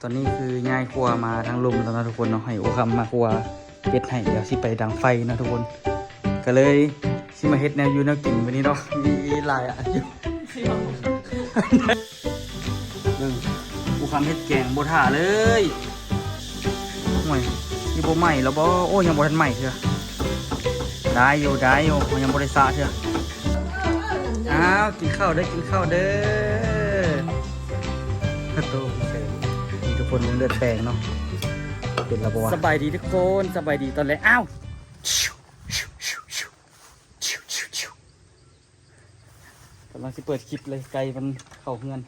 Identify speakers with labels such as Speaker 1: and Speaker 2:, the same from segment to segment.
Speaker 1: ตอนนี้คือยายครัวมาทางลุมแล้วนะทุกคนเนาะให้โอคำมาครัวเป็ดให้เดี๋ยวสิไปดังไฟนะทุกคนก็เลยสิมาเฮ็ดแนวอยู่แนวกินวันนี้เนาะมีหลายอันอยู่หนึ่งโอคำเฮ็ดแกงโบถ่าเลยห่วยนี่โบใหม่แล้วบ่โอ้ยังบ่ทันใหม่เถอะได้อยู่ยังบ่ได้สะเถอะอ้าวกินข้าวเด้อโตมีทุกคนเลือดแปลงเนาะเป็นระบบสบายดีทุกคนสบายดีตอนแรกอ้าวกำลังสิเปิดคลิปเลยไกลมันเข้าเฮือน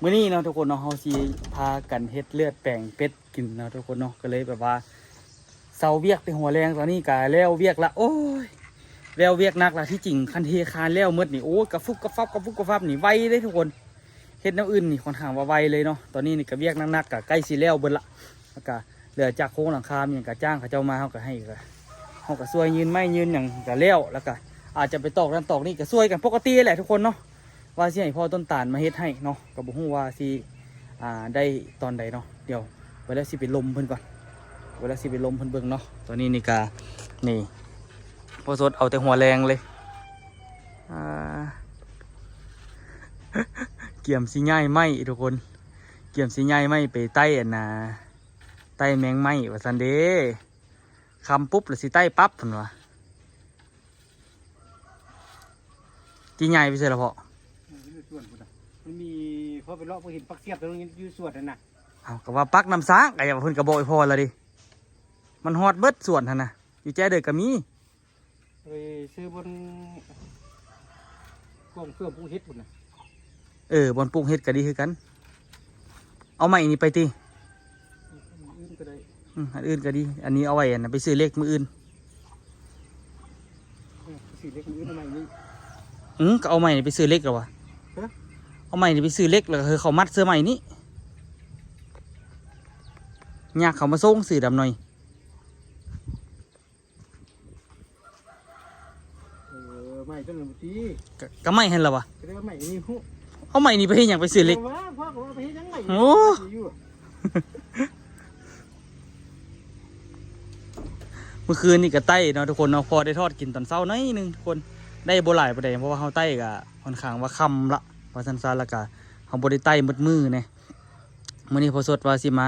Speaker 1: มื้อนี้เนาะทุกคนเนาะเฮาสิพากันเฮ็ดเลือดแปลงเป็ดกินเนาะทุกคนเนาะก็เลยแบบว่าเซาเวียกไปหัวแรงตอนนี้กะแล้วเวียกละโอ้ยแล้วเวียกนักละที่จริงคันเทคานแล้วมืดนี่โอ้กระฟุกกระฟับนี่ไวเลยทุกคนเฮ็ดน้ำอื่นนี่ค่อนข้างว่าไวเลยเนาะตอนนี้นี่กะเวียกนักกะใกล้สิแล้วเบิดละแล้วก็เหลือจากโค้งหลังคาอย่างกะจ้างเขาเจ้ามาเฮาก็ให้ก็เฮาก็ช่วยยืนไม้ยืนอย่างกะแล้วก็อาจจะไปตอกนั่นตอกนี่ก็ช่วยกันปกติแหละทุกคนเนาะว่าสิให้พ่อต้นตาลมาเฮ็ดให้เนาะก็บ่ฮู้ว่าสิได้ตอนใดเนาะเดี๋ยวไว้แล้วสิไปลมเพิ่นก่อนเวลาสิไปลมเพิ่นเบิ่งเนาะตอนนี้นี่กะนี่พอสดเอาแต่หัวแรงเลยเกี่ยมสิง่ายไหมทุกคนเกี่ยมสิง่ายไหมไปใต้ใต้แมงไหมว่าซันเดคำปุ๊บหรือสิใต้ปั๊บเพิ่นว่าที่ใหญ่ไปเสียแล้วพอ
Speaker 2: มันมีพอไปเลาะพอเห็นปักเสียบตรงนี้อยู่ส่วนนั่นน่ะ
Speaker 1: เอาก็ว่าปักน้ำซ้างไอ้เพิ่นกระโบยพอแล้วดิมันฮอดเบิดส่วนท่านนะอยู่แจ้เด็กก็มี
Speaker 2: เลยซื้อบนกล่องเฟื่องผู้เฮ็ดบุญน่ะ
Speaker 1: บนปลูกเฮ็ดก็ดีคือกันเอาใหม่นี่ไปติ
Speaker 2: อื่นก็ได้
Speaker 1: อันอื่นก็ดีอันนี้เอาไว้ไปซื้อเลขมืออื่น
Speaker 2: ซื้อเล็กมืออื่นทำไมนี่
Speaker 1: ก็เอาใหม่ไปซื้อเลขแล้ววะเอาใหม่ไปซื้อเลขแล้วก็คือเขามัดเสื้อใหม่นี้ยากเขามาส่งสื่อดำหน่อย
Speaker 2: ไม่ต้นลำตี
Speaker 1: ก็ไม่เห็นหรอวะ
Speaker 2: ก็ได้ไม่นี่ฮู้
Speaker 1: เอาใหม่นี่ไปให้อย่างไปซื้อเล็ก
Speaker 2: พ่อก็ว่าไปให้ยังไง
Speaker 1: โอ้เมื่อคืนนี่ก็ไต้เนาะทุกคนเนาะพอได้ทอดกินตอนเช้าหน่อยนึงทุกคนได้โบหลายประเดี๋ยวเพราะว่าเขาไต้ก็ค่อนข้างว่าคำละว่าสั้นๆแล้วก็เขาบริไต้มืดมือเนี่ยมื่อนี้พอสดว่าสิมา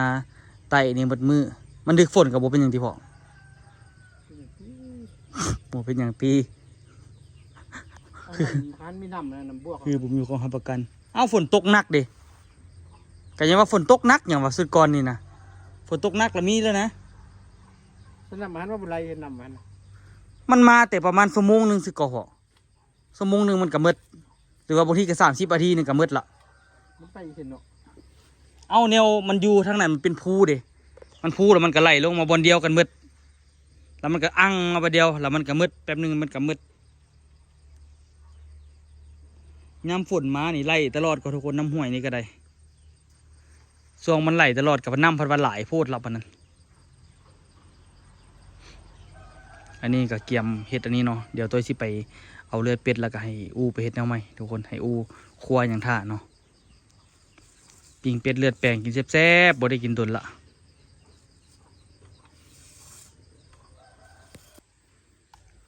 Speaker 1: ไต้นี่มืดมือมันดึกฝนกับโบเป็นอย่างที่พอโบเป็นอย่างตีคือผมอยู่กองทัพประกันเอาฝนตกหนักดิก็ยังว่าฝนตกหนักอย่างว่าสุดก่อนนี่นะฝนตกหนักแล้วมีแล้วนะ
Speaker 2: สนามมันว่าบุไรนำ
Speaker 1: มันมาแต่ประมาณชั่วโมงนึงสิก็พอชั่วโมงนึงมันก็มืดหรือว่าบางทีก็30 นาทีนึงก็มืดละ
Speaker 2: มันไปเห็นเนาะ
Speaker 1: เอาแนวมันอยู่ทางไหนมันเป็นภูดิมันภูแล้วมันก็ไหลลงมาบนเดียวกันมืดแล้วมันก็อั้งมาบนเดียวแล้วมันก็มืดแป๊บนึงมันก็มืดน้ำฝนมานี่ไหลตลอดก็ทุกคนน้ำห้วยนี่ก็ได้ช่วงมันไหลตลอดกับน้ำพัดวันหลายโพดรับอันนั้นอันนี้ก็เกี่ยมเห็ดอันนี้เนาะเดี๋ยวตัวสิไปเอาเลือดเป็ดแล้วก็ให้อูไปเห็ดแนวใหม่ทุกคนให้อูครัวอย่างท่าเนาะปิ้งเป็ดเลือดแปลงกินแซ่บๆบ่ได้กินตุนละ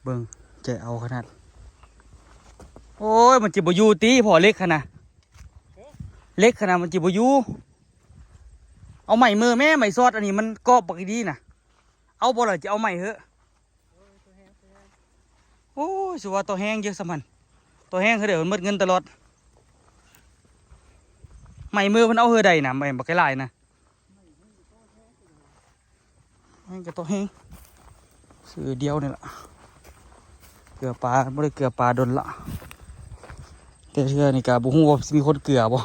Speaker 1: เบิ่งจะเอาขนาดโอ้ยมันจิบอยู่ตีพอเล็กขนาดมันจิบอยู่เอาใหม่มือแม่ใหม่ซอดอันนี้มันก็ปกตินะเอาบ่ล่ะจะเอาใหม่เหอะโอ้ยสุว่าตัวแห้งเยอะสมันตัวแห้งเขาเดี๋ยวมันหมดเงินตลอดใหม่มือมันเอาเหอะใดนะใหม่บักไก่ลายนะแห้งกับตัวแห้งซื้อเดียวนี่แหละเกลือปลาไม่ได้เกลือปลาโดนละแต่เชื่อนี่กะบุ้งว่ามีคนเกลือบ่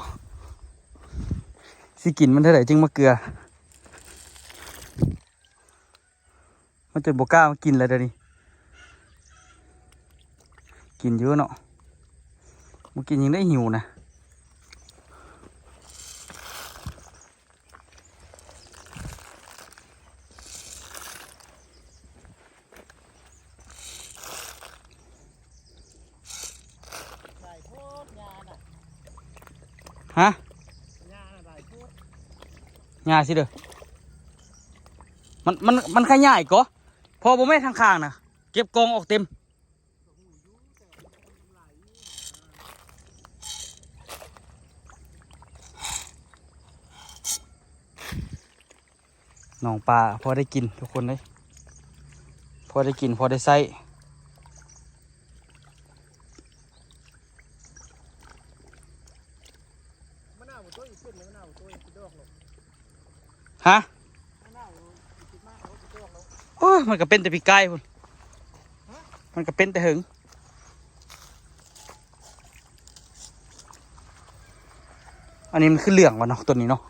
Speaker 1: สิกินมันเท่าไหร่จึงมาเกลือมันจะบกล้ามากินอะไรเดี๋ยวนี้กินเยอะเนาะมากินยังได้หิวนะฮะ ง่ายสิเด้อมันขยายก็พอบ่แม่นทางข้างนะเก็บกองออกเต็มหนองปลาพอได้กินทุกคนเลยพอได้กินพอได้ใส่ฮะโอ้ยมันก็เป็นแต่ปีกไก่พุ่นมันก็เป็นแต่หึงอันนี้มันคือเหลืองวะเนาะตัวนี้เนาะ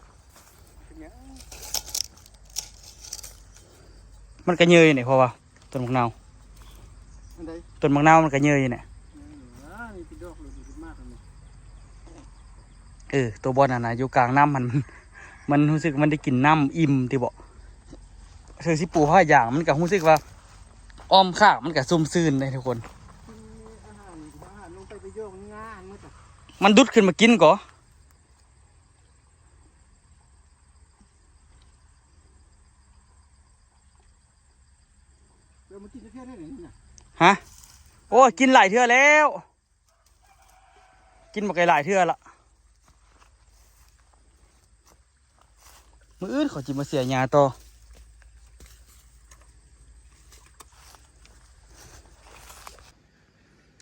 Speaker 1: มันก็เยยเนี่ยเพราะว่าต้นมะนาวต้นมะนาวมันก็เยยเนี่ยตัวบอลน่ะอยู่กลางน้ำมันรู้สึกมันได้กินน้ำอิ่มที่บอกเธอสิปูผ้าอย่างมันก็รู้สึกว่าอ้อมข้างมันก็ซุ่มซื่นเลยทุกคนมันดุดขึ้นมากินก่อฮะโอ้ยกินหลายเทื่อแล้วกินมาไกลหลายเทื่อละมืออื่นเขาจิมาเสียยาต่อ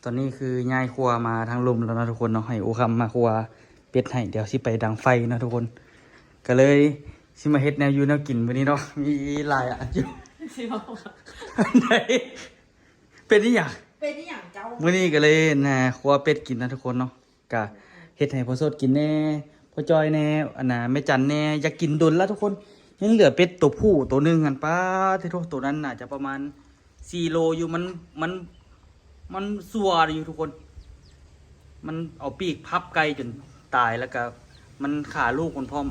Speaker 1: ตอนนี้คือยายครัวมาทางลมแล้วนะทุกคนเนาะให้อูคำมาครัวเป็ดให้เดี๋ยวสิไปดังไฟนะทุกคนก็เลยสิมาเฮ็ดแนวอยู่แนวกินวันนี้เนาะมีหลายอ่ะอยู่ไหนเป็ดนี่อย่าง
Speaker 3: เป็นที่อย่างเจ้า
Speaker 1: วันนี้ก็เลยนะครัวเป็ดกินนะทุกคนเนาะก็เฮ็ดให้พ่อโสดกินแน่พ่อจอยแน่อันน่ะแม่จันแน่อยากกินดนแล้วทุกคนยังเหลือเป็ดตัวผู้ตัวหนึ่งอันป้าที่โทษตัวนั้นน่าจะประมาณ4 โลอยู่มันสัวอยู่ทุกคน มันเอาปีกพับไกลจนตายแล้วก็มันขาลูกมันพร้อม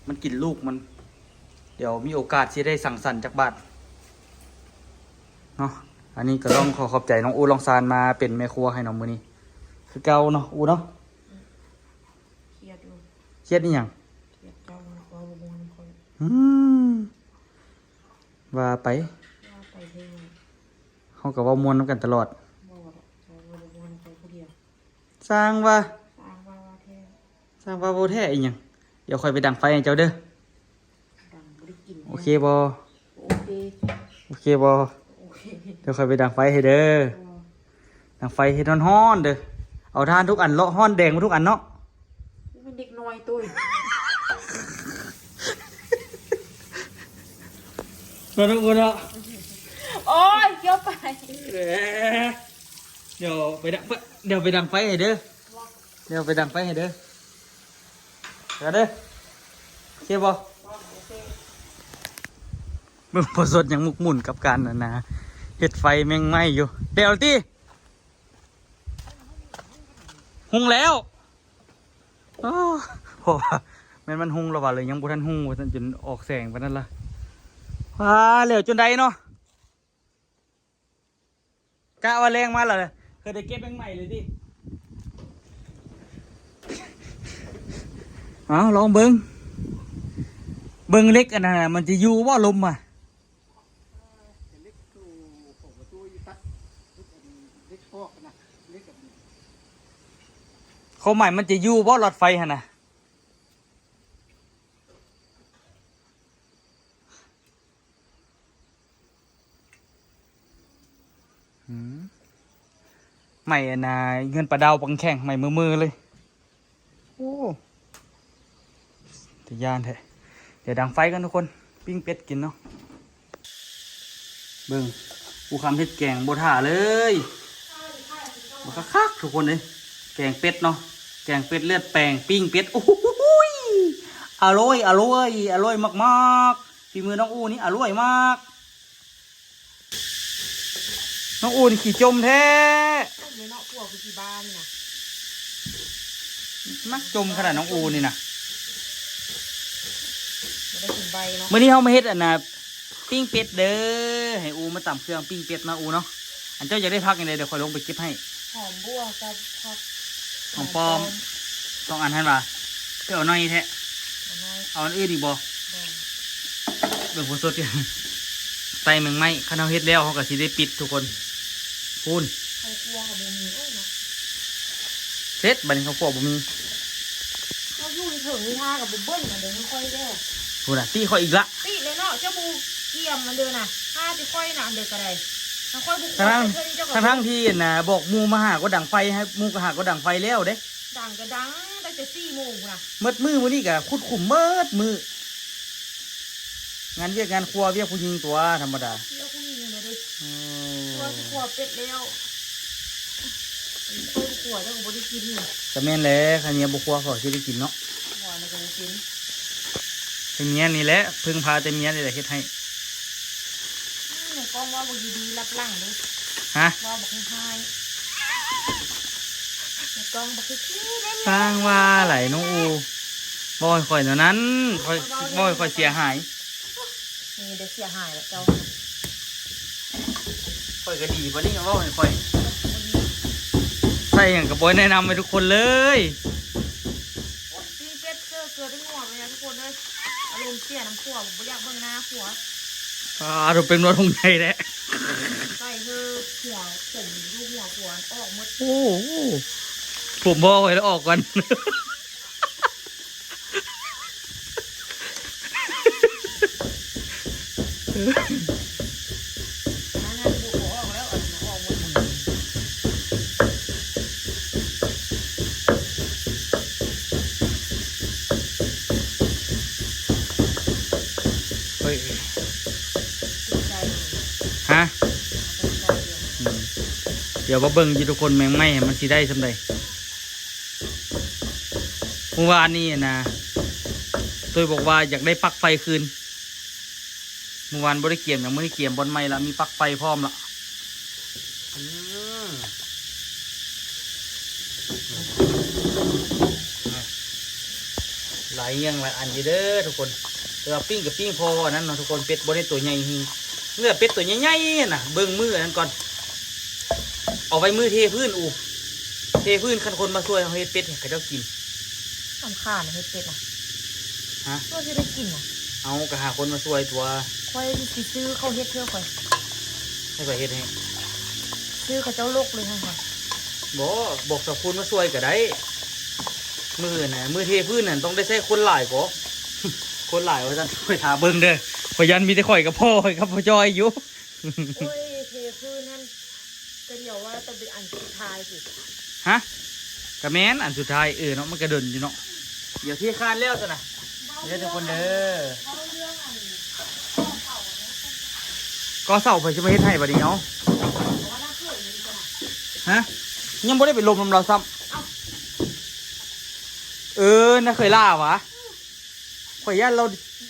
Speaker 1: มันกินลูกมันเดี๋ยวมีโอกาสที่ได้สั่งสรรค์จากบ้านเนาะอันนี้ก็ต้องขอบใจน้องอูลองซานมาเป็นแม่ครัวให้น้องมือนี้คือเก่าเนาะอูเนาะ
Speaker 3: เครียดอยู่
Speaker 1: เครียดนี่ยัง
Speaker 3: เครียดเจ้าว่าบมวนคน
Speaker 1: ว่าไป
Speaker 3: ว่าไปเรื่อง
Speaker 1: เขากับว่ามวนน้ำกันตลอด
Speaker 3: ว่าใจว่าบมวนใจผู้เดียว
Speaker 1: สร้างว่า
Speaker 3: สร้างว่าแท้
Speaker 1: สร้างว่าโบแท้อีกยังเดี๋ยวคอยไปดังไฟให้เจ้าเด้อ
Speaker 3: ดังไม่ได้กิน
Speaker 1: โอเคบอ
Speaker 3: โอเค
Speaker 1: โอเคบอเดี๋ยวคอยไปดังไฟให้เด้อดังไฟให้ฮ้อนๆเด้อเอาทานทุกอันเลาะฮ้อนแดงมาทุกอันเนาะ
Speaker 3: เป็นเด็กน้อยตุ้ย
Speaker 1: มาทุกคนเนาะ
Speaker 3: โอ้ยเกี่ยวไป
Speaker 1: เดี๋ยวไปดังไฟให้เด้อเดี๋ยวไปดังไฟให้เด้อเดี๋ยวเด้อโอเคบ่มึงพอสดยังมุกมุ่นกับการนะเห็ดไฟแมงไหม้อยู่เดี๋ยวตีหุงแล้วโอ้โหมันหุงแล้วว่าเลยยังบุทันหุงจนออกแสงไปนั่นละว้าเหลวจนใดเนาะกะว่าแรงมาเลยเคยได้เก็บแมงไหม้เลยดิเอาลองเบิ้งเล็กอันนั้นมันจะอยู่ว่าลมอ่ะเขาใหม่มันจะอยู่ว่าหลอดไฟฮะนะใหม่อันน่ะเงินประดาวปังแข่งใหม่มือเลยโอ้แต่ยานแท้เดี๋ยวดังไฟกันทุกคนปิ้งเป็ดกินเนาะเบิ่งกูคำเฮ็ดแกงโบท่าเลยมันก็คักทุกคนเลยแกงเป็ดเนาะแกงเป็ดเลือดแปลงปิ้งเป็ดโอ้โหอร่อยมากๆฝีมือน้องอูนี่อร่อยมากน้องอูนี่ขี่จมแท้
Speaker 3: ไม่เนาะพวกพี่บ้านน่ะ
Speaker 1: มักจมขนาดน้องอูนี่นะ
Speaker 3: ได้กินใบเนาะ
Speaker 1: เมื่อนี้เขามาเฮ็ดอันน่ะปิ้งเป็ดเด้อให้อูมาตำเครื่องปิ้งเป็ดนะอูเนาะอันเจ้าอยากได้พักยังไงเดี๋ยวคอยลงไปเก็บให้
Speaker 3: หอมบัวกับผัก
Speaker 1: ของปลอมต้องอันท่านว่าเพื่อเอาน้อยแท้เอาอันอื่นอีกบ่ เป็นผู้สดอย่างไตแมงไม้ข้าวเฮ็ดแล้วเขาก็สิได้ปิดทุกคนพูน
Speaker 3: เขากลัวกับบ่มีโอ้ยเนาะ
Speaker 1: เฮ็ดบัดนี้เขาบอกบ่มี
Speaker 3: เขาอยู่ในถึงนิทากับบ่เบิ้ลมาเดี๋ยวค่อยๆแด้
Speaker 1: พูนอ่ะตีเขาอีกละ
Speaker 3: ติเลยเนาะเจ้าบูเกี่ยมมันเดินน่ะถ้าจะค่อยน่ะอันเดียวก็ได้ถ้าค่อยบุก
Speaker 1: ทั้งที่น่ะบอกหมูมาหาก็ดังไฟให้หมูก็หาก็ดังไฟแล้วเด้
Speaker 3: ดังก็ดังได้แต่4 โมงน่ะ
Speaker 1: มืดมื้อนี้ก็คุดขุมมืองานเวียกงานครัวเวียกผู้หญิงตัวธรรมดา
Speaker 3: เดี๋ยวคุณมีเงินเลย
Speaker 1: อื
Speaker 3: ตัว
Speaker 1: ม
Speaker 3: ที่ขวบเป็ดแล้วต้นขวดแล้วก็บ่ได้กินนี่
Speaker 1: ก็แม่นแหละคันนี้บ่ครัวเขาสิได้กินเนาะ
Speaker 3: ขวดแล้วก็บ่กิน
Speaker 1: เป็นเมียนี่แหละพึ่งพาแต่เมียนี่แหละเฮ็ดให้
Speaker 3: นี่ก็ว่าบ่ดีๆรับหลังเลย
Speaker 1: ฮะ
Speaker 3: ว่าบ่ให้ในกองบ่คือเล่น
Speaker 1: สร้างว่าไหลน้องอูบ่อยข่อยเท่านั้นข่อยบ่อยข่อยเสียหาย
Speaker 3: นี่เดี๋ยวเสียหายแล้วเจ้า
Speaker 1: ข่อยก็ดีบ่นี่ก็เว้าให้ข่อยใส่หยังก็บ่แนะนำให้ทุกคนเลย
Speaker 3: ปีเป็ดเกลือเป็นหัวเลยนะทุกคนเลยอารมณ์เสียน้ำขวดบ่อยากเบิ่งหน้าขวด
Speaker 1: เราเป็นรถทงใจแท้
Speaker 3: ใส่คือหัวผมดูหัวขวดออกหมด
Speaker 1: โอ้โหผมบอกไว้แล้วออกก่อน
Speaker 3: งานบุกออกแล้วออกหมด
Speaker 1: เฮ้ย
Speaker 3: ใจ
Speaker 1: ฮะ
Speaker 3: ใจเดียว
Speaker 1: อืมเดี๋ยวมาเบิ่งอยู่ทุกคนแมงไหม้มันสิได้สำใดเมื่อวานนี้นะตัวบอกว่าอยากได้ปลั๊กไฟคืนเมื่อวานบ่ได้เกี่ยมอย่างไม่ได้เกี่ยมบนไม้ละมีปลั๊กไฟพร้อมละหลายอย่างหลายอันอยู่เด้อทุกคนแต่ว่าปิ้งกับปิ้งพอนั้นเนาะทุกคนเป็ดบ่ได้ตัวใหญ่หิงเนื้อเป็ดตัวใหญ่ๆน่ะเบิ่งมืออันนั้นก่อนเอาไว้มือเทพื้นอูเทพื้นคันคนมาช่วยเอาเฮ็ดเป็ดให้เขาเจ้ากิน
Speaker 3: สำคัญเฮ็ดเป็ดนะ
Speaker 1: ฮะ
Speaker 3: ก็จะได้กินนะ
Speaker 1: เอากระหาคนมาช่วยตัว
Speaker 3: ค่อยสิซื้อเขาเฮ็ดเพื่อค่อย
Speaker 1: ให้ไปเฮ็ดให้
Speaker 3: ซื้อเขาเจ้าโลกเลยค่ะ
Speaker 1: บอกสักคนมาช่วยก็ได้มือน่ะมือเทพื้นน่ะต้องได้ใช้คนหลายกว่า คนหลายว่าท่านไปถามเบิ่งเด้อขอยยันมีแต่ข่อยกับพ่อข่อยกับพ่อจอยอยู่
Speaker 3: โอ้ยเทพื้นนั่นก็เดี๋ยวว่าต้องเป็นอันสุดท้ายสิ
Speaker 1: ฮะกระแมนอันสุดท้ายเนาะมันกระเดินอยู่เนาะเดี๋ยวที่คานแล้วจ้ะนะเดี๋ยวทุกคนเด้อ
Speaker 3: เขาเรื่องอัน
Speaker 1: ก็เศร้าไปจะไม่เฮ็ดให้บัดนี้เนาะ
Speaker 3: ว่าน่าเกิดเลยจ้ะ
Speaker 1: ฮะยังบ่ได้ไปลมเราซ้ำน่าเคยล่าวะข่อยย่านเรา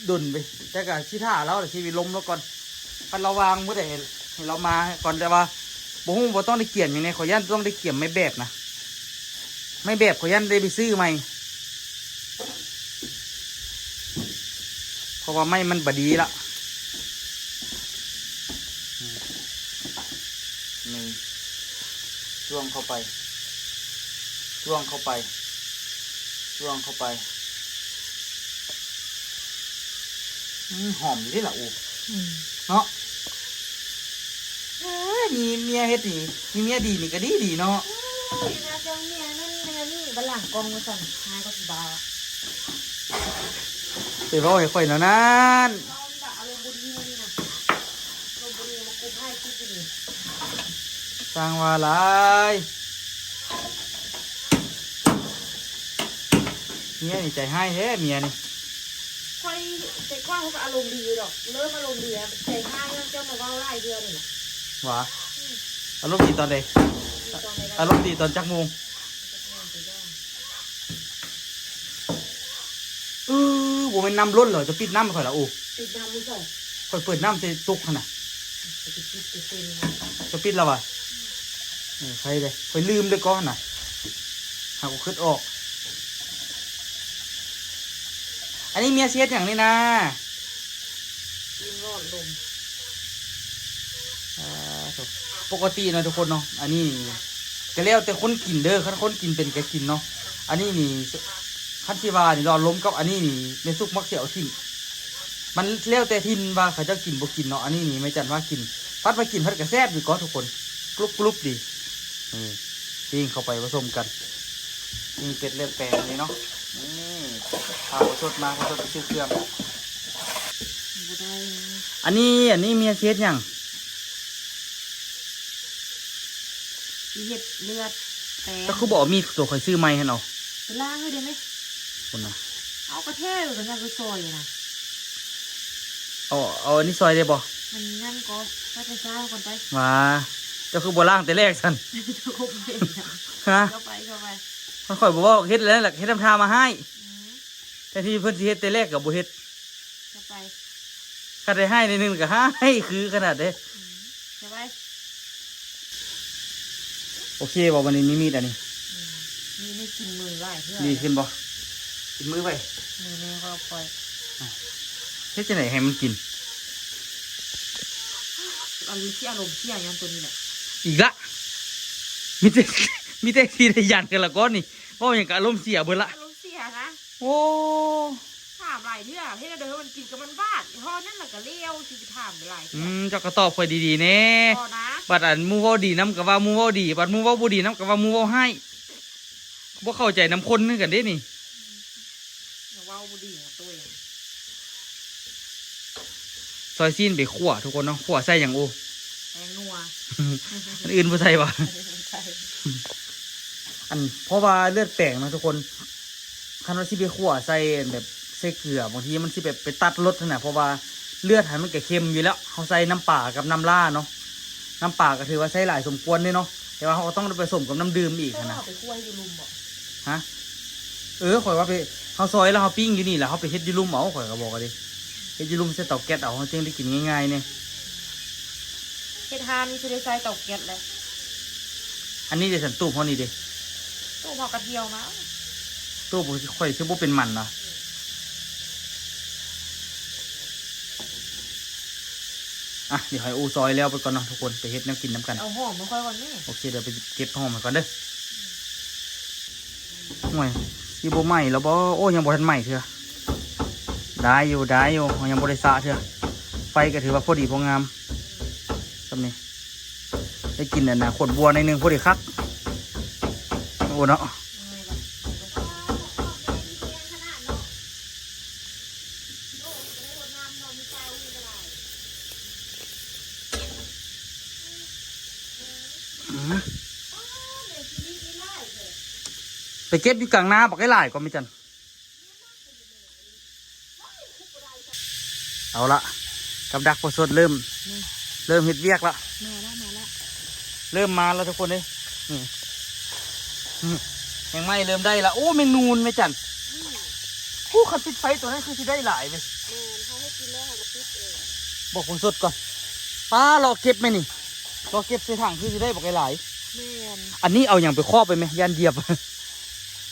Speaker 1: ดุนไปแต่กะชี้ท่าเราแต่ชีวิตลมแล้วก่อนคันเราวางเมื่อใดให้เรามาก่อนแต่ว่าบ่ฮู้บ่ต้องได้เกี่ยมอย่างนี้ข่อยย่านต้องได้เกี่ยมไม่แบบนะไม่แบบข่อยย่านได้ไปซื้อใหม่เพราะว่าไม่มันบดีละนี่ช่วงเข้าไปช่วงเข้าไปช่วงเข้าไปหอมอยู่ที่ละอูเนาะมีเมียเฮ็ดดีมีเมียดีนี่ก็ดีเนาะ
Speaker 3: นะเจ้าเมียนั่นเมียนี่บัลลังก์กองมาสั่นทายก็สิบา
Speaker 1: เดี๋ยวเราให้ค่อยแล้วนั่น
Speaker 3: เราแบบอารมณ์บุรีนี่นะอารมณ์บุรีมาคุมให้ที่นี่
Speaker 1: สร้างว่าหลายเมียนี่ใจให้แท้เมียนี่
Speaker 3: ค่อยใจกว้างเขาก็อารมณ์ดีดอกเริ่มอารมณ์ดีแล้วใจง่ายเจ้ามาว่าไล่เดือนนี่นะ
Speaker 1: หวาอารมณ์ดีตอนใดอารมณ์ดีตอนจักโมงผมเป็นน้ำล้นเหรอจะปิดน้ำข่อยละอู
Speaker 3: ติดน้ำมือสอง
Speaker 1: ข่อยเปิดน้ำใส่ตุกขนาด
Speaker 3: ติดติดเต็ม
Speaker 1: จะปิดแล้ววะใครเลยข่อยลืมเลยก้อนน่ะหากขึ้นออก อันนี้เมียเสียดอย่างนี้นะ
Speaker 3: ยิงรอดลม
Speaker 1: ปกติเนาะทุกคนเนาะอันนี้ก็แล้วแต่คนกินเด้อคันคนกินเป็นก็กินเนาะอันนี้นี่คันสิวานี่รอล้มกับอันนี้นี่ในซุกมักเสียวทิ่ม มันเลี้ยวแต่ทินว่าเขาเจ้ากินบ่กินเนาะอันนี้นี่ไม่จันว่ากินพัดมากินพัดกระแซบอยู่ก็ทุกคนกรุบกรุบดีปิ้งเข้าไปผสมกันนี่เป็ดเลือดแปลงนี่เนาะนี่เอาสดมาสดไปซื้อเครื่อง
Speaker 3: บ่ได้
Speaker 1: อันนี้เมียเช็ดยัง
Speaker 3: สิเฮ็ดเลือดแปลง
Speaker 1: ก็คือบอกมีตัวคอยซื้อไม้ให้เอา
Speaker 3: ไปล้างให้ได้ไหม
Speaker 1: คนนะ
Speaker 3: เอากระเทยกันนะคือซอยนะ
Speaker 1: เอาอันนี้ซอยได้บ่
Speaker 3: มันงั้นก็ไปซ่าก่อนไป
Speaker 1: มาเจ้าคือบ่ล่างแต่แรกสัน
Speaker 3: จะคบเป็นนะ
Speaker 1: ฮะ
Speaker 3: เข้าไป
Speaker 1: มันคอยบอกว่าเฮ็ดแล้วแหละเฮ็ดทำทามาให้
Speaker 3: อืม
Speaker 1: แต่ที่เพิ่นสิเฮ็ดแต่แรกกับบ่เฮ็ด
Speaker 3: เข้าไป
Speaker 1: ก็ได้ให้ในนึงก็ให้คือขนาดเด้
Speaker 3: อืมเข้าไป
Speaker 1: โอเคบ่วันนี้มีมีดอันนี้
Speaker 3: อืมนี่ไม่กินมือไล่เพื่อ
Speaker 1: ดีขึ้นบ่กินมือไป
Speaker 3: มือนี่ก็ปล่อย
Speaker 1: เฮ็ดจังได๋ให้มันกิน
Speaker 3: อารมณ์เสียอย่างตัวนี้แหละ
Speaker 1: อีกละมีแต่ มีแต่ที่ได้ยันกันละก้อนนี่เพราะอย่างกับอารมณ์เสียเบิดละ
Speaker 3: อารมณ์เสียนะ
Speaker 1: โอ้
Speaker 3: ถามหลายเทื่อให้เดินมันกินกับมันบ้านเพราะนั่นแหละก็เลี้ยวสิไปถามหลายเทื่อ
Speaker 1: เจ้าก็ตอบค่อยดีๆแน่
Speaker 3: พอนะ
Speaker 1: บัดอันหมู่เว้าดีน้ำกับว่าหมู่เว้าดีบัดหมู่เว้าบ่ดีน้ำกับว่าหมู่เว้าให้บ่เข้าใจน้ำคนนึงกันเด้นี่
Speaker 3: อย่าเว้าบุดีของตัวเอง
Speaker 1: ซอยซีนไปขั่วทุกคนเนาะขั่วใส่หยังโอ
Speaker 3: แตงนัว
Speaker 1: อันอื่นบ่ใส่บ่
Speaker 3: ใช่
Speaker 1: อันเพราะว่าเลือดแปลงเนาะทุกคนคันว่าสิไปขั่วใส่แบบใส่เกลือบางทีมันสิแบบไปตัดรสนั่นน่ะเพราะว่าเลือดหันมันก็เค็มอยู่แล้วเขาใส่น้ำป่ากับน้ำล่าเนาะน้ำป่าก็ถือว่าใส่หลายสมควรเด้เนาะแต่ว่าเขาก็ต้องไปผสมกับน้ำดื่มอีก
Speaker 3: ก็
Speaker 1: นะ
Speaker 3: เอาไปคั่วให้ดูลุมบอก
Speaker 1: ฮะข่อยว่าไปเขาซอยแล้วเขาปิ้งอยู่นี่แหละเขาไปเฮ็ดอยูรุมเอาข่อยก็บอกกันดิเฮ็ดอยูรุมใส่เตาแก๊สเอาเขาจึงได้กินง่ายๆเนี่ย
Speaker 3: เฮ็ดทานนี่คือได้ใส่เตาแก๊สเลย
Speaker 1: อันนี้เดี๋ยวฉันตู้เขานี่เด้
Speaker 3: ตู้พอกระเทียมมา
Speaker 1: ตู้บ่ข่อยชื่อบ่เป็นมันนะอ่ะเดี๋ยวให้อูซอยแล้วไปก่อนเนาะทุกคนไปเฮ็ดน้ำกินน้ำกัน
Speaker 3: เอาหอมมาค่อยก่อนนี่
Speaker 1: โอเคเดี๋ยวไปเก็บหอมมาก่อนเด้อห่วยสิบ่ใหม่แล้วบ่โอ้ยังบ่ทันใหม่เถอะได้อยู่ยังบ่ได้สระเถอะไฟก็ถือว่าพอดีพองามสำนี้ได้กินอันน่ะขวดบัวในหนึงพอดีคักโอ้เนาะไปเก็บอยู่กลางนาบอกให้หลายก็ไม่จันเอาละกับดักพอสดเริ่มเห็ดเวียกละ
Speaker 3: มาละ
Speaker 1: เริ่มมาแล้วทุกคนเลยนี่ยังไม่เริ่มได้ละโอ้เมนูนไม่จันผู้ขัดปิดไฟตัวนั้นคือที่ได้หลายไป
Speaker 3: เขาให้กินแล้วเขาก็ปิดเอง
Speaker 1: บอกพอสดก่อนป้ารอเก็บไหมนี่รอเก็บใส่ถังคือที่ได้บอกให้หลาย
Speaker 3: แม่น
Speaker 1: อันนี้เอาอย่างไปครอบไปไหมยันเหยียบ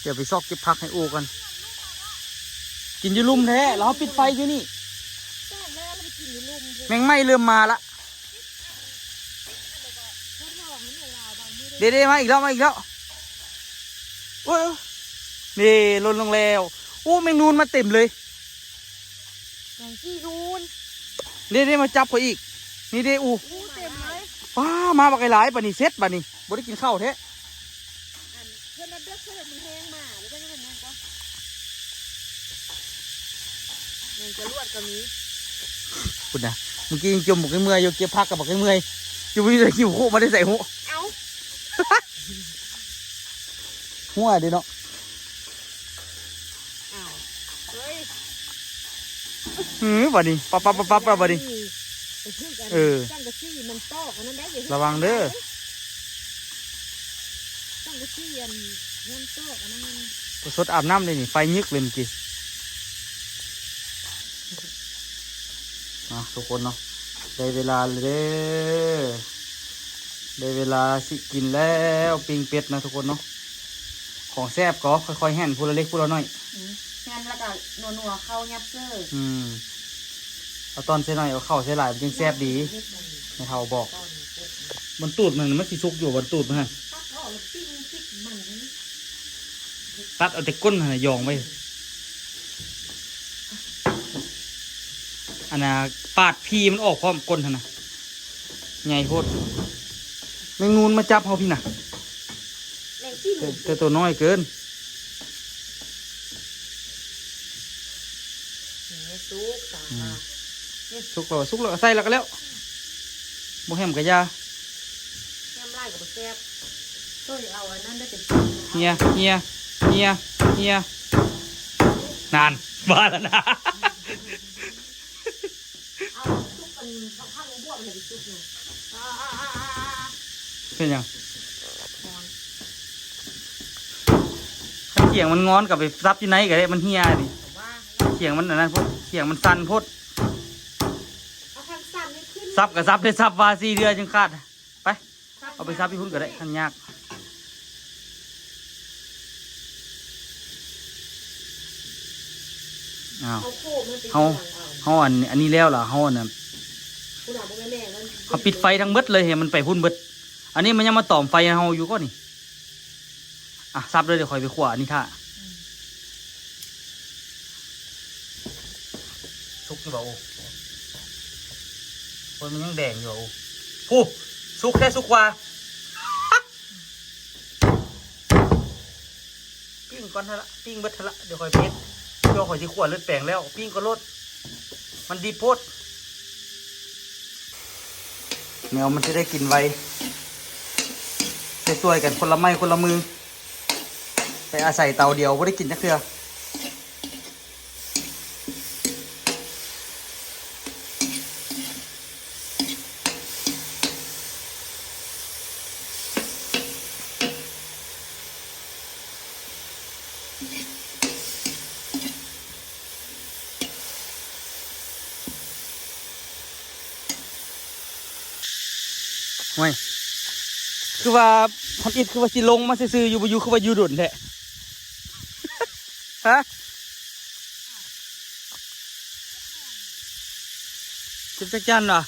Speaker 1: เดี๋ยวไปซอกเก็บผักให้อูกัน กินอยู่ลุ่มแท้แล้วเขาปิดไฟอยู่นี่
Speaker 3: แจ้งแล้วเราไปกินในลุม
Speaker 1: แมงไหม้เริ่มมาละเดี๋ยวมาอีกแล้วโอ้ยนี่ลนลงแล้วโอ้แมงนูนมาเต็มเลย
Speaker 3: อย่างกี้นูน
Speaker 1: เดี๋ยวมาจับเขาอีกนี่เดี๋ยวอู
Speaker 3: อู้เต็มเลย
Speaker 1: ป้ามาบักไอ้หลายป่ะนี่เซ็ตป่ะนี่บ่ได้กินข้าวแท้
Speaker 3: เพื่อนนัดเด็กเพื่อนมันแห้งมาหรือว่ายังไงนั่นก็ยังจะลวดกับนี้
Speaker 1: คุณนะเมื่อกี้ยังจมบอกให้เมื่อยโยเก็บผักกับบอกให้เมื่อยอยู่นี่เลยหิวโคมาได้ใส่หู
Speaker 3: เอา
Speaker 1: หัวดิเนาะ
Speaker 3: อ้าวเฮ้ย
Speaker 1: ป่ะนี่ปั๊บป่ะนี่
Speaker 3: จังกะซี่มันตอกอันนั้นได้
Speaker 1: ระวังเด้อ
Speaker 3: จังกะซี่อันมันตอกอันนั้นมัน
Speaker 1: สดอาบน้ำเลยนี่ไฟยึกเลยเมื่อกี้ทุกคนเนาะได้เวลาเลยเด้อได้เวลาสิกินแล้วปิ้งเป็ดนะทุกคนเนาะของแซ่บก็ค่อยๆแห่นพูละเล็กพูละน้อย
Speaker 3: แค่แล้วก็นัวๆเข้ายับเสื้อ
Speaker 1: เอาตอนใส่หน่อยเอาเข้าใส่หลายมันจึงแซ่บดีในเท่าบอกบนตูดมันไม่สิชุกอยู่บนตูดมันฮะ
Speaker 3: ตักออกแล้วปิ้งพริกมัน
Speaker 1: ตัดเอาแต่ก้นหะยองไป อันน่ะปาดพีมันออกพร้อมก้นหั่นน่ะใหญ่โพดแมงนูนมาจับเฮาพี่น่ะ
Speaker 3: แมงขี้หนู
Speaker 1: แต่ตัวน้อยเกิน
Speaker 3: นี่ซุกตา
Speaker 1: สุกแล้วก็ใส่แล้วก็แล้วบ่แฮมกะยา
Speaker 3: แก้มไล่กับแซ่บก็เอาอันนั้นได้เป็น
Speaker 1: เฮียนานบ้าแล้วนะ
Speaker 3: เอาซุกเป็นข้างๆบวบเลยซุกหนึ่ง
Speaker 1: เป็นยังถ้าเขียงมันงอนกับไปซับอยู่ไหนก็ได้มันเฮียดิ
Speaker 3: แต่ว่า
Speaker 1: เขียงมันอันนั้นพดเขียงมันสั่นพด
Speaker 3: เอาทางสั้นนี่ขึ้น
Speaker 1: ซับกับซับได้ซับวาซีเดือจึงขาดไปเอาไปซับที่พุ่นก็ได้ทันยากอ้าว
Speaker 3: เอาโค้งมันเป็น
Speaker 1: เฮาอันนี้แล้วล่ะเฮาอันน่ะ
Speaker 3: คุณอาบอกแม่นั่น
Speaker 1: เขาปิดไฟทั้งเบิดเลยเห็นมันไปพุ่นเบิดอันนี้มันยังมาต่อมไฟเฮาอยู่ก็นี่อ่ะซับเลยเดี๋ยวคอยไปขวานี่ท่าซุกอยู่บ่โอ้คนมันยังแดงอยู่โอ้ผู้ซุกแค่ซุกว่า ปิ้งก่อนเถอะละปิ้งเบิดเถอะละเดี๋ยวคอยเพชรเดี๋ยวคอยที่ขวาเลือดแปลงแล้วปิ้งก็ลดมันดีโพดแมวมันจะได้กินไวใส่ช่วยกันคนละไม้คนละมือไปอาศัยเตาเดียวก็ได้กินจักเทื่อไม่คือว่าทำอิดคือว่าสิลงมาซื่อๆอยู่บ่อยู่คือว่าอยู่ดุนแท้ ฮะเจ็บจักจันเหรอ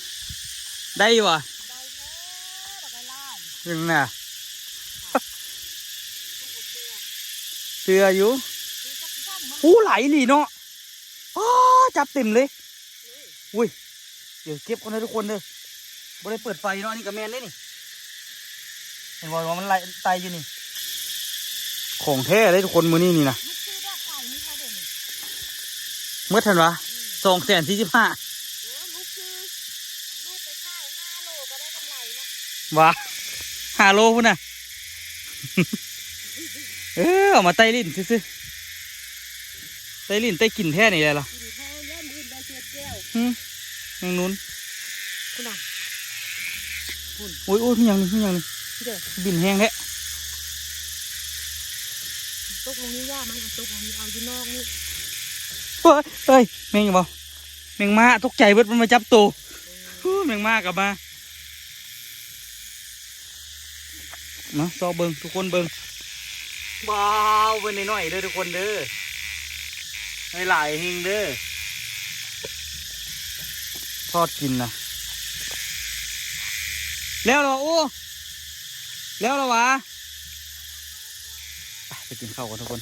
Speaker 1: ได้วะ
Speaker 3: ได้แท้บักไก่ไล่
Speaker 1: ยังน่ะ เสืออยู่หูไหลหลีเนาะอ๋อจับเต็มเลยอุ้ยเดี๋ยวเก็บคนนะทุกคนเด้อบ่ได้เปิดไฟเนาะนี่กับแมนได้นี่เห็นบอกว่ามันไหลไตอยู่นี่ของแท้เลยทุกคนมือนี่นี่นะ
Speaker 3: ลูกชื่อดอกไก่นี่เขาเด่น
Speaker 1: เมื่อทันวะ245,000
Speaker 3: ลูกชื่อลูกไปขาย5 โลก็ได้กำไรเนาะ
Speaker 1: ว้า5 โลพุ่นน่ะ เอามาไต้ลิ้นซื้อๆไต้ลิ้นไต้กลิ่นแท้นี่เลยล่ะ
Speaker 3: กินแห้งเล่นมือได้เสียแก้ว
Speaker 1: แมงนู้น
Speaker 3: คุณน่ะ
Speaker 1: อุ้ยมีอย่างนี้
Speaker 3: พี่เด้อ
Speaker 1: บินแห้งแท้
Speaker 3: ตกลงนี่ย่ามันตกลงนี่เอาอยู่นอกนี่
Speaker 1: เฮ้ยแมงอยู่บ่แมงมาตกใจเบิดมันมาจับตัวแมงมากลับมาเนาะซอเบิงทุกคนเบิงบ้าวเบิงน้อยๆเด้อทุกคนเด้อหลายๆเฮงเด้อทอดกินนะแล้วเหรอโอ้แล้วเหรอวะไปกินข้าวกันทุกคน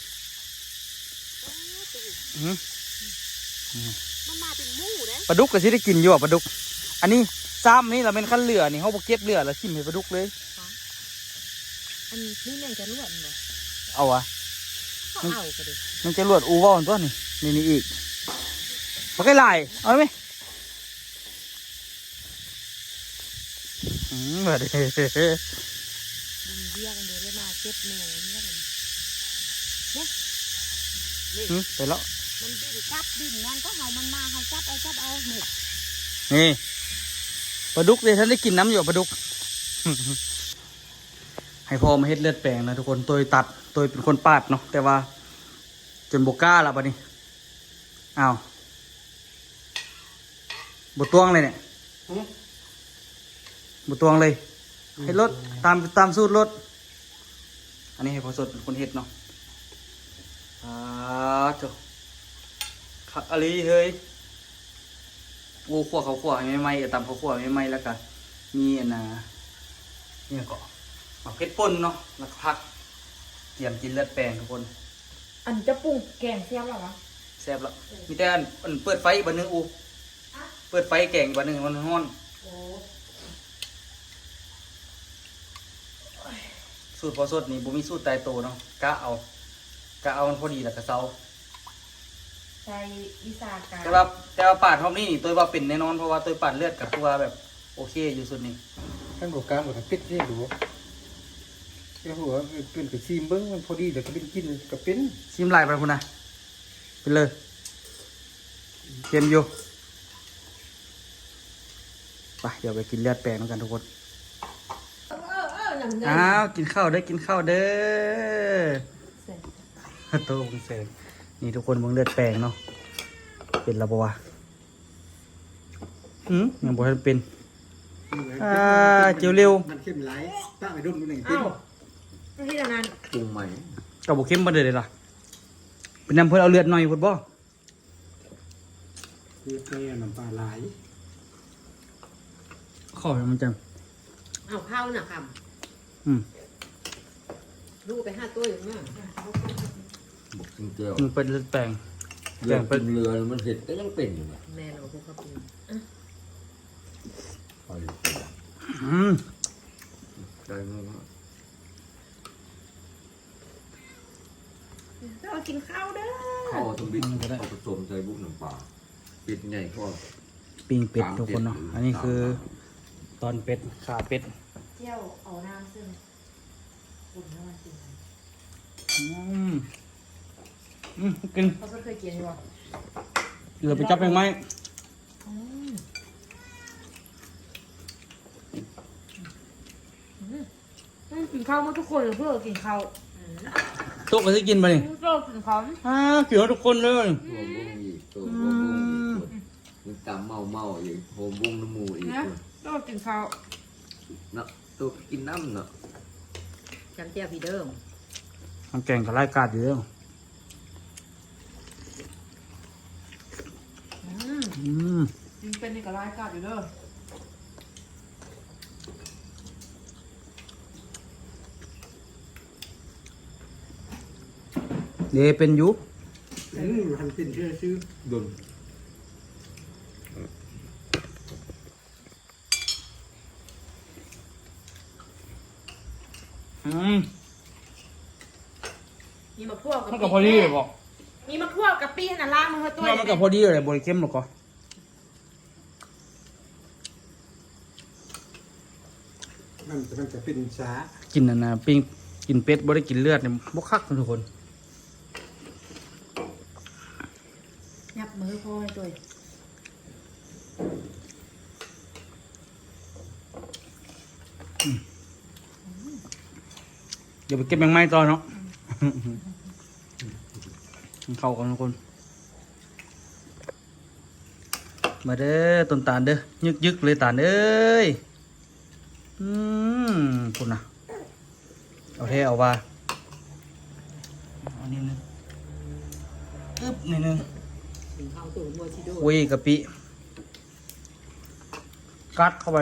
Speaker 3: มันมาเป็นหมู่เด้
Speaker 1: ปลาดุกก็สิได้กินอยู่อ่ะปลาดุกอันนี้ซ้ำนี่เราเป็นขั้นเหลือนี่เขาบอกเก็บเหลือแล้วชิมให้ปลาดุกเลย
Speaker 3: อันนี้แม่งจะรวดบ่
Speaker 1: เอาวะ
Speaker 3: เขาเอาก็ดิ
Speaker 1: มันจะรวดอูว่าวตัวนี่นี่อีกมันก็ลายเอาไหมมาดิ
Speaker 3: บุญเบี้ยกันเดี๋ยวได้มาเก็บแมงนี่แล้วกันเนี่ย
Speaker 1: ไปแล้ว
Speaker 3: มันดิ้นจับดิ้นนั่นก็เฮามันมาเฮาจับเอาหนึ่ง
Speaker 1: นี่ปลาดุกเลยท่านได้กินน้ำอยู่ปลาดุก ให้พ่อมาเฮ็ดเลือดแปลงนะทุกคนตัวตัดตัวเป็นคนปาดเนาะแต่ว่าจนบกล้าละบัดนี้อ้าวบตวงเลยเนี่ยบตวงเลยให้รถตามสูตรรถอันนี้ให้พอสดเป็นคนเฮ็ดเนาะเจ้าขักอะไรเฮ้ยกูขั่วเขาขั่วให้ไม่ตามเขาขั่วให้ไม่แล้วกันมีอันน่ะนี่ก็หมักเพชรป่นเนาะแล้วก็พักเตรียมกินเลือดแปลงทุกคน
Speaker 3: อันจะปรุงแกงเสียบหรอวะ
Speaker 1: แซ่บแล้วมีแต่อันเปิดไฟอีกบันนึงอู เปิดไฟแกงวันหนึ่งมันร้อน
Speaker 3: โอ้
Speaker 1: สูตรพอสดนี่บ่มีสูตรตายตัวเนาะกะเอามันพอดีแล้วก็เซา
Speaker 3: ใช้วิสาการ
Speaker 1: แต่ว่าปาดรอบนี้นี่ตัวว่าเป็นแน่นอนเพราะว่าตัวปาดเลือดกับตัวแบบโอเคอยู่สุดนี่
Speaker 2: ทั้งโปรแกรมกับปิดนี่ดูแค่หัวเป็นกับซีมเบิ้งมันพอดีเดี๋ยวก็เป็นกินกับเป็น
Speaker 1: ชิมลายไปคุณนะเป็นเลยเค็มอยู่ไปเดี๋ยวไปกินเลือดแปลงกันทุกคน
Speaker 3: อย่างเดิ
Speaker 1: อ้าวกินข้าวเด้อกินข้าวเด้อโตวงเสงนี่ทุกคนมึงเลือดแปลงเนาะเป็นระบวะยังบ่ทันเป็นเจียวเร็ว
Speaker 2: มันเข้มไหลตั้งไปดุนมันหนึ่ง
Speaker 3: อ้าวที่นั้น
Speaker 4: ปรุงใหม่
Speaker 1: กับบ่เข้มบ่ได้เลยล่ะเป็นน้ำเพิ่นเอาเลือดหน่อยพุ่นบ่
Speaker 2: คือแค่น้ำปลาไหล
Speaker 1: ข้อให้มันจัง
Speaker 3: เอาข้าวน่ะค่ะ
Speaker 1: อืม
Speaker 3: ดูไป5ตัวอยู่เนี่ย
Speaker 4: บอกจริงเจียว
Speaker 1: มันเป็นเลือดแปลง
Speaker 4: เรื่องเป็นเรือมันเห็ดก็ยังเป็นอยู่นะ
Speaker 3: แม่เราพวกเขาเป็น
Speaker 4: ไป
Speaker 1: อืม
Speaker 4: ใจมันก็
Speaker 3: เรากินข้าวเด้อ
Speaker 4: เข้าตรงบิ๊กเอาผสมใจบุกน้ำปลาปิดใหญ่ก็
Speaker 1: ปิ้งเป็ดทุกคนเนาะอันนี้คือตอนเป็ดขาเป็ด
Speaker 3: เจียวเอาน้ำซึ่งอุ่นน้ำมันจริง
Speaker 1: กิน
Speaker 3: เขาเคยกินอยู่อ่ะ
Speaker 1: เราไปจับยังไหม
Speaker 3: กินข้าวมาทุกคนเลยเพื่อกินข้าว
Speaker 1: โต๊ะก็จะกินไปนี่
Speaker 3: ก็กินข้าว
Speaker 1: เกี่ยวทุกคนเลย
Speaker 4: หัวบุ้งอีกตัวหัวบุ้งอีกมันตามเมาอีกหัวบุ้งน้ำมูอีก
Speaker 3: นะก็กินข้าว
Speaker 4: เนาะตัวกินน้ำเนาะ
Speaker 3: จำเจียวพี่เดิม
Speaker 1: มันแกงกับไล่กาดอยู่แล้วม
Speaker 3: กินเป็นนี่ก็ไล่กาดอยู่เด้อ
Speaker 1: เดเป็นยุบ
Speaker 2: หันเป็นชื่อ
Speaker 4: โดน
Speaker 3: มีมะพร้าว
Speaker 1: มันกับพอดีเลยบอก
Speaker 3: มีมะพร้าวกับปีขนาดล่างมือตัว
Speaker 1: มันกับพอดีเลยบริเข้มหรอกก็
Speaker 2: มันจะเป็นช้า
Speaker 1: กินอันนะปิ้งกินเป็ดบ่ได้กินเลือดเนี่ยบ่คักนะทุกคน
Speaker 3: ยับมือพ่อให้ตัว
Speaker 1: เดี๋ยวไปเก็บแมงไม้ต่อเนาะ เข้ากันทุกคน มาเด้อต้นตาลเด้อยึกเลยตาลเอ้ยคุณนะเอาเทเอาว่าเอานิดนึงอึ๊บนิดนึง
Speaker 3: กินข้าวตัวมัวชิโด
Speaker 1: คุยกะปิกัดเข้าไป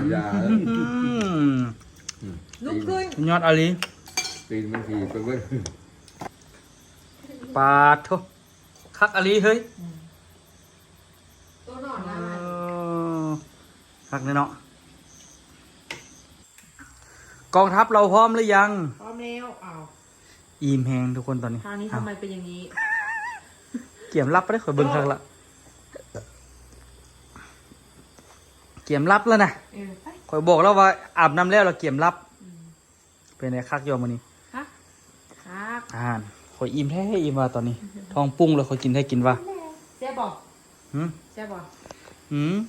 Speaker 4: อย่า
Speaker 3: ลุกขึ้น
Speaker 1: ยอดอาลี
Speaker 4: ตีนมันทีไปเว้ย
Speaker 1: ปาดโถคักอาลีเฮ้ย
Speaker 3: ตัวนอนนะ
Speaker 1: คักเลยเนาะกองทัพเราพร้อมหรือยัง
Speaker 3: พร้อมแล้วอ้าว
Speaker 1: อิ่มแหงทุกคนตอนนี้
Speaker 3: ทางนี้ทำไมเป็นอย่างนี้
Speaker 1: เกี่ยมรับไปได้ข่อยเบิ่งคักละเกี่ยมรับแล้วนะ
Speaker 3: ไป
Speaker 1: ข่อยบอกแล้วว่าอาบน้ำแล้วเราเกี่ยมรับ เป็นไงคักยอมวันนี้
Speaker 3: ฮะครับ
Speaker 1: ข่อยอิ่มแท้อิ่มว่าตอนนี้ ท้องปุ้งแล้วข่อยกินได้กินว่า
Speaker 3: แซ่บบอก
Speaker 1: หืม
Speaker 3: แซ่บบอก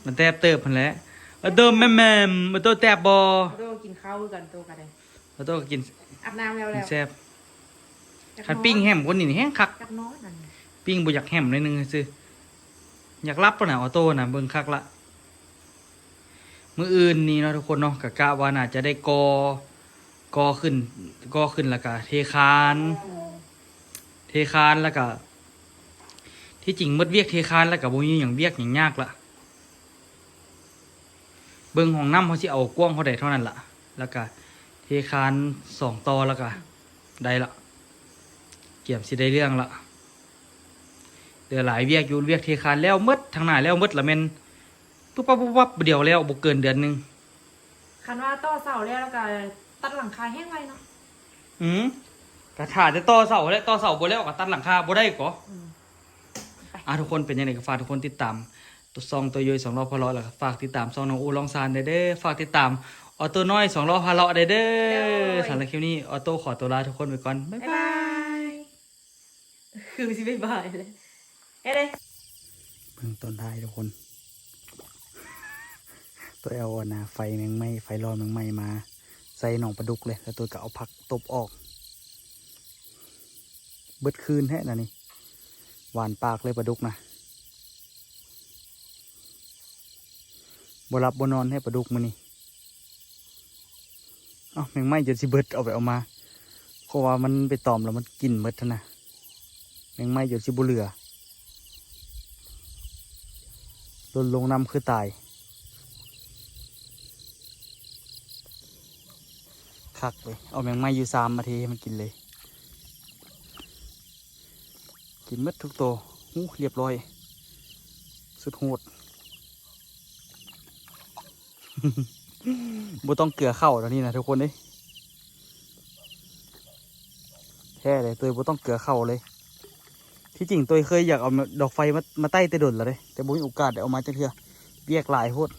Speaker 1: มันแตบเติบพันแหล้วเติมแม่มันตัวแตบบอ
Speaker 3: เราต้องกินข้าวด้วยกันตัวกันเลย
Speaker 1: เราต้องกิน
Speaker 3: อาบน้ำแล้วแล้ว
Speaker 1: แซ่บคันปิ้งแฮมคนนี่แห้งคัก
Speaker 3: จักน้อยนั่น
Speaker 1: ปิ้งบ่อยากแฮมหนิดนึงซื่ออยากรับปะน่ะออโต้น่ะเบิ่งคักละมื้ออื่นนี่เนาะทุกคนเนาะกะกะว่าน่าจะได้กอขึ้นแล้วก็เทคานแล้วก็ที่จริงหมดเวียกเทคานแล้วก็บ่มีหยังเวียกหยังยากละเบิ่งห้องน้ำเขาสิเอากว้างเท่าใดเท่านั้นล่ะ แล้วก็เทคาน2ต่อแล้วก็ได้ละเกี่ยมสิได้เรื่องละเหลือหลายเวียกอยู่เวียกเทคานแล้วหมดทางหน้าแล้วหมดละแม่นปุ๊บปั๊บปุ๊บปั๊บเดียวแล้วบ่เกินเดือนหนึง
Speaker 3: คันว่าต่อเสาแล้วก็ตัดหลังคาแห้งไว้เนาะ
Speaker 1: กระถาจะต่อเสาแล้วต่อเสาบ่แล้วก็ตัดหลังคาบ่ได้ก็
Speaker 3: อืม
Speaker 1: ทุกคนเป็นยังไงก็ฝากทุกคนติดตามตัวซองตัวย่อย2 รอบพอเลาะแล้วก็ฝากติดตามซองน้องอูลองซานเด้อฝากติดตามออโต้น้อย2 รอบพาเลาะเด้อสำหรับคลิปนี้ออโต้ขอตัวลาทุกคนไปก่อนบ๊าย
Speaker 3: บ๊าย
Speaker 1: บาย
Speaker 3: บายคือสิบ๊ายบายเลยเอ้ย
Speaker 1: เพิ่งต้นท้ายทุกคน ตัวเอานะไฟแมงไหม้ไฟร้อนแมงไหม้มาใส่หนองปลาดุกเลยแล้วตัวก็เอาผักตบออกเบิดคืนแท้นะนี่หวานปากเลยปลาดุกนะบ่หลับบ่นอนให้ปลาดุกมื้อนี้แมงไหม้จนสิเบิดเอาไปเอามาเพราะว่ามันไปตอมแล้วมันกินเบิดนะแมงไหม้จนสิบ่เหลือลนลงน้ำคือตายคักเลยเอาแมงไหม้อยู่3 นาทีให้มันกินเลยกินหมดทุกตัวเรียบร้อยสุดโหด บ่ต้องเกลือเข้าแล้วนี่นะทุกคนเด้แค่เลยตัวบ่ต้องเกลือเข้าเลยที่จริงตัวเคยอยากเอาดอกไฟมาใต้แต่ดนแล้วเด้แต่บ่มีโอกาสได้เอามาจักเทื่อเวียกหลายโหด